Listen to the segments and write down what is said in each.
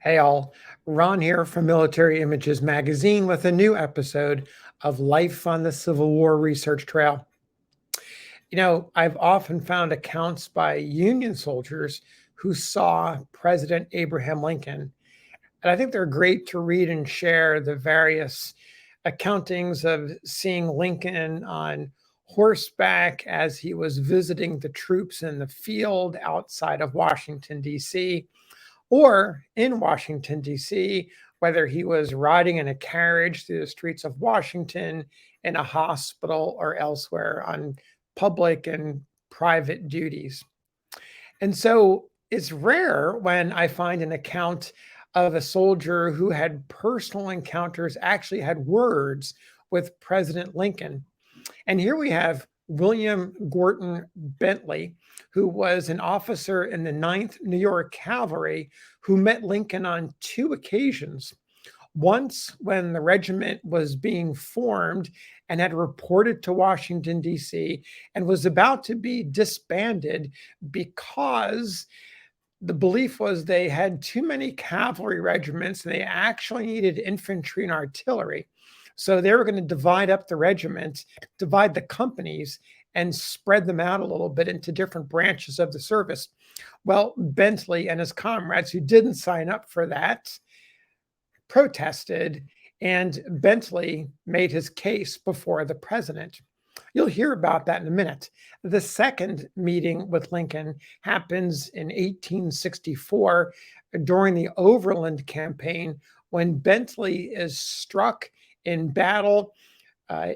Hey all, Ron here from Military Images Magazine with a new episode of Life on the Civil War Research Trail. I've often found accounts by Union soldiers who saw President Abraham Lincoln, and I think they're great to read and share the various accountings of seeing Lincoln on horseback as he was visiting the troops in the field outside of Washington, D.C., or in Washington, D.C., whether he was riding in a carriage through the streets of Washington, in a hospital, or elsewhere on public and private duties. And so it's rare when I find an account of a soldier who had personal encounters, actually had words with President Lincoln. And here we have William Gorton Bentley, who was an officer in the 9th New York Cavalry, who met Lincoln on two occasions. Once when the regiment was being formed and had reported to Washington, D.C., and was about to be disbanded because the belief was they had too many cavalry regiments and they actually needed infantry and artillery. So they were going to divide up the regiment, divide the companies, and spread them out a little bit into different branches of the service. Well, Bentley and his comrades who didn't sign up for that protested, and Bentley made his case before the president. You'll hear about that in a minute. The second meeting with Lincoln happens in 1864 during the Overland Campaign when Bentley is struck in battle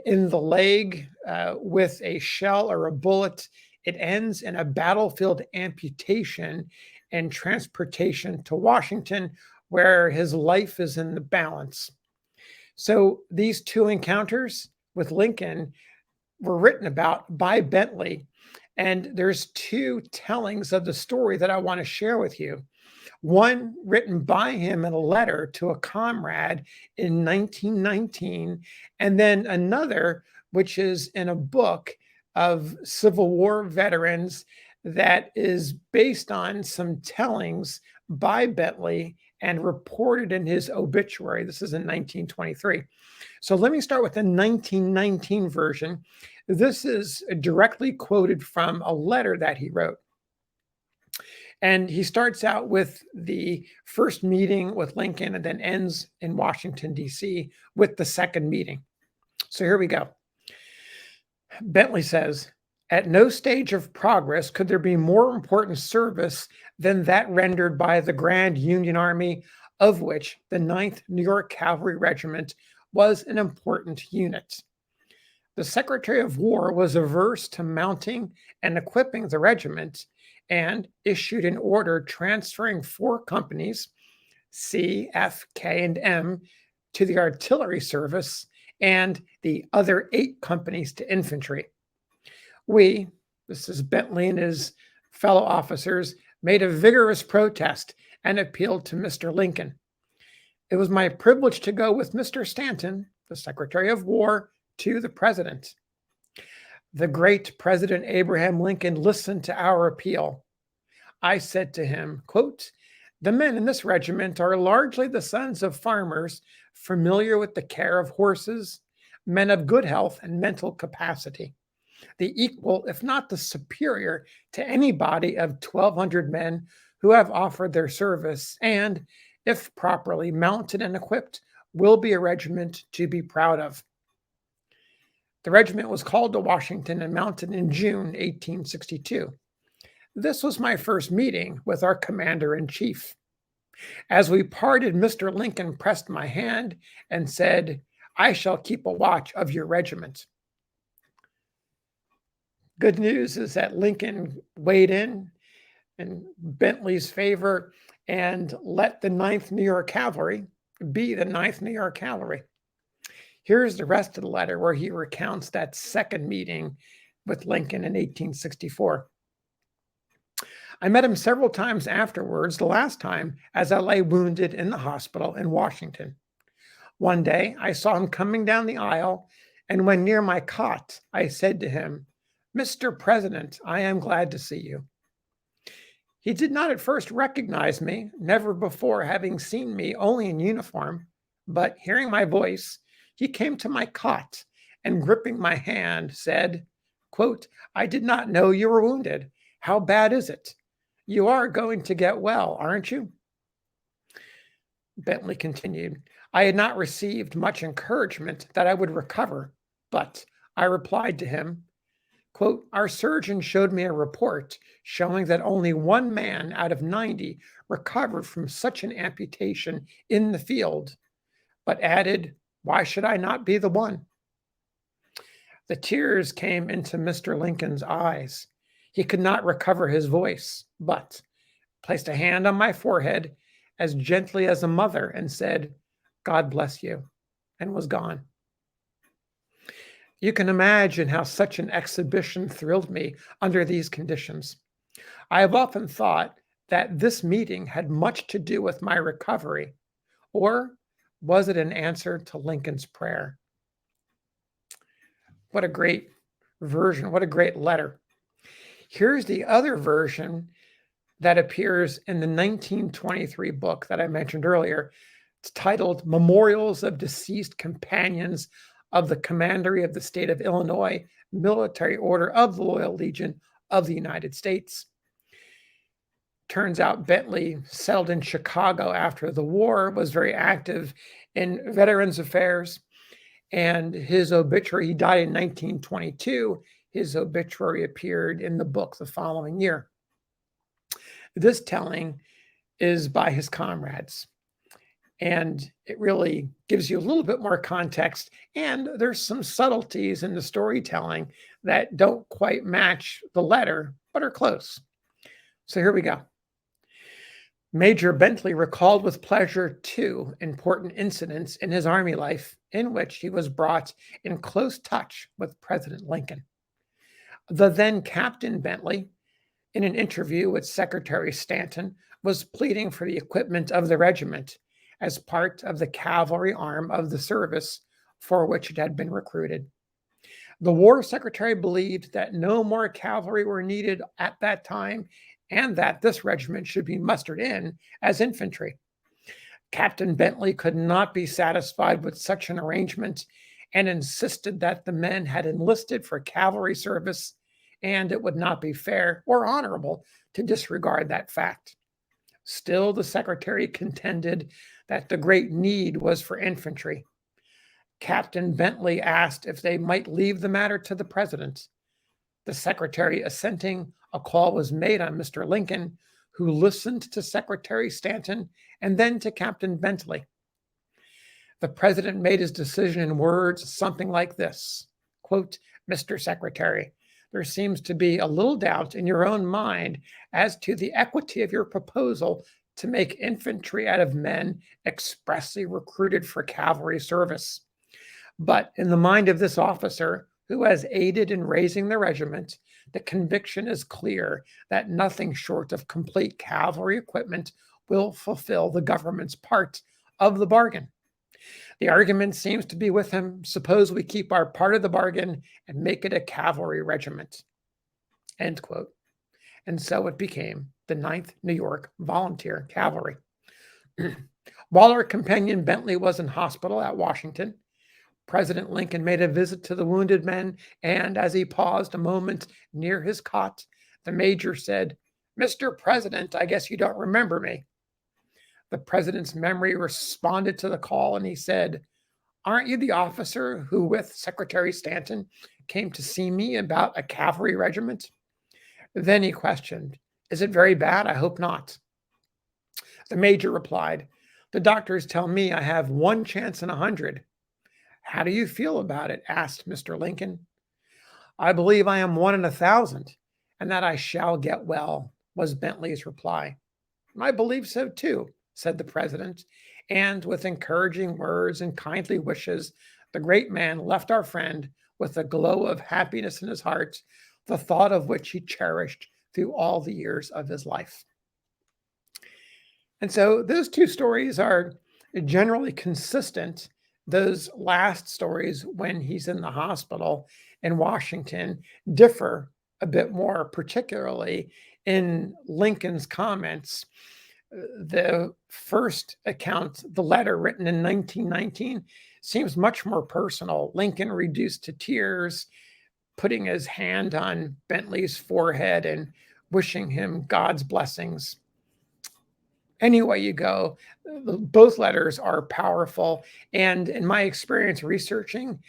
in the leg with a shell or a bullet. It ends in a battlefield amputation and transportation to Washington, where his life is in the balance. So these two encounters with Lincoln were written about by Bentley. And there's two tellings of the story that I want to share with you. One written by him in a letter to a comrade in 1919, and then another, which is in a book of Civil War veterans that is based on some tellings by Bentley and reported in his obituary. This is in 1923. So let me start with the 1919 version. This is directly quoted from a letter that he wrote. And he starts out with the first meeting with Lincoln and then ends in Washington, D.C. with the second meeting. So here we go. Bentley says, "At no stage of progress could there be more important service than that rendered by the Grand Union Army, of which the 9th New York Cavalry Regiment was an important unit. The Secretary of War was averse to mounting and equipping the regiment and issued an order transferring 4 companies, C, F, K, and M, to the artillery service and the other 8 companies to infantry. We," this is Bentley and his fellow officers, "made a vigorous protest and appealed to Mr. Lincoln. It was my privilege to go with Mr. Stanton, the Secretary of War, to the President. The great President Abraham Lincoln listened to our appeal. I said to him, quote, 'The men in this regiment are largely the sons of farmers familiar with the care of horses, men of good health and mental capacity, the equal, if not the superior, to any body of 1,200 men who have offered their service, and, if properly mounted and equipped, will be a regiment to be proud of.' The regiment was called to Washington and mounted in June 1862. This was my first meeting with our commander-in-chief. As we parted, Mr. Lincoln pressed my hand and said, 'I shall keep a watch of your regiment.'" Good news is that Lincoln weighed in Bentley's favor and let the 9th New York Cavalry be the 9th New York Cavalry. Here's the rest of the letter where he recounts that second meeting with Lincoln in 1864. "I met him several times afterwards, the last time as I lay wounded in the hospital in Washington. One day I saw him coming down the aisle, and when near my cot, I said to him, 'Mr. President, I am glad to see you.' He did not at first recognize me, never before having seen me only in uniform, but hearing my voice, he came to my cot and gripping my hand said, quote, I did not know you were wounded. How bad is it? You are going to get well, aren't you? Bentley continued, I had not received much encouragement that I would recover, but I replied to him, quote, our surgeon showed me a report showing that only one man out of 90 recovered from such an amputation in the field, but added, why should I not be the one? The tears came into Mr. Lincoln's eyes. He could not recover his voice, but placed a hand on my forehead as gently as a mother and said, God bless you, and was gone. You can imagine how such an exhibition thrilled me under these conditions. I have often thought that this meeting had much to do with my recovery, or was it an answer to Lincoln's prayer? What a great version. What a great letter. Here's the other version that appears in the 1923 book that I mentioned earlier. It's titled Memorials of Deceased Companions of the Commandery of the State of Illinois, Military Order of the Loyal Legion of the United States. Turns out Bentley settled in Chicago after the war, was very active in Veterans Affairs, and his obituary, he died in 1922. His obituary appeared in the book the following year. This telling is by his comrades, and it really gives you a little bit more context, and there's some subtleties in the storytelling that don't quite match the letter, but are close. So here we go. Major Bentley recalled with pleasure 2 important incidents in his Army life in which he was brought in close touch with President Lincoln. The then Captain Bentley, in an interview with Secretary Stanton, was pleading for the equipment of the regiment as part of the cavalry arm of the service for which it had been recruited. The War Secretary believed that no more cavalry were needed at that time and that this regiment should be mustered in as infantry. Captain Bentley could not be satisfied with such an arrangement and insisted that the men had enlisted for cavalry service, and it would not be fair or honorable to disregard that fact. Still, the secretary contended that the great need was for infantry. Captain Bentley asked if they might leave the matter to the president. The secretary assenting, a call was made on Mr. Lincoln, who listened to Secretary Stanton and then to Captain Bentley. The president made his decision in words something like this, quote, Mr. Secretary, there seems to be a little doubt in your own mind as to the equity of your proposal to make infantry out of men expressly recruited for cavalry service. But in the mind of this officer, who has aided in raising the regiment, the conviction is clear that nothing short of complete cavalry equipment will fulfill the government's part of the bargain. The argument seems to be with him, suppose we keep our part of the bargain and make it a cavalry regiment. End quote. And so it became the 9th New York Volunteer Cavalry. While our companion Bentley was in hospital at Washington, President Lincoln made a visit to the wounded men, and as he paused a moment near his cot, the major said, Mr. President, I guess you don't remember me. The president's memory responded to the call, and he said, aren't you the officer who, with Secretary Stanton, came to see me about a cavalry regiment? Then he questioned, is it very bad? I hope not. The major replied, the doctors tell me I have 1 chance in 100. How do you feel about it? Asked Mr. Lincoln. I believe I am 1 in 1,000 and that I shall get well, was Bentley's reply. I believe so too, said the president, and with encouraging words and kindly wishes, the great man left our friend with a glow of happiness in his heart, the thought of which he cherished through all the years of his life. And so those two stories are generally consistent. Those last stories, when he's in the hospital in Washington, differ a bit more, particularly In Lincoln's comments, the first account, the letter written in 1919, seems much more personal. Lincoln reduced to tears, putting his hand on Bentley's forehead and wishing him God's blessings. Any way you go, both letters are powerful. And in my experience researching,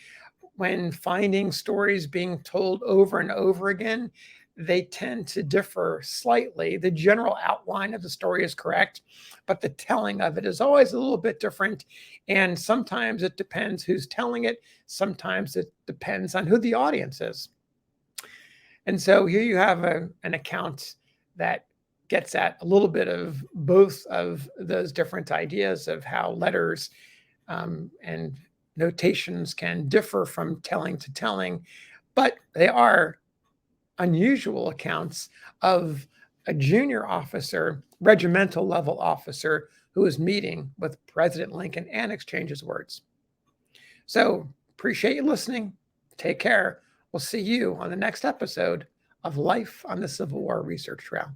when finding stories being told over and over again, they tend to differ slightly. The general outline of the story is correct, but the telling of it is always a little bit different. And sometimes it depends who's telling it, sometimes it depends on who the audience is. And so here you have an account that gets at a little bit of both of those different ideas of how letters and notations can differ from telling to telling, but they are unusual accounts of a junior officer, regimental level officer, who is meeting with President Lincoln and exchanges words. So appreciate you listening. Take care. We'll see you on the next episode of Life on the Civil War Research Trail.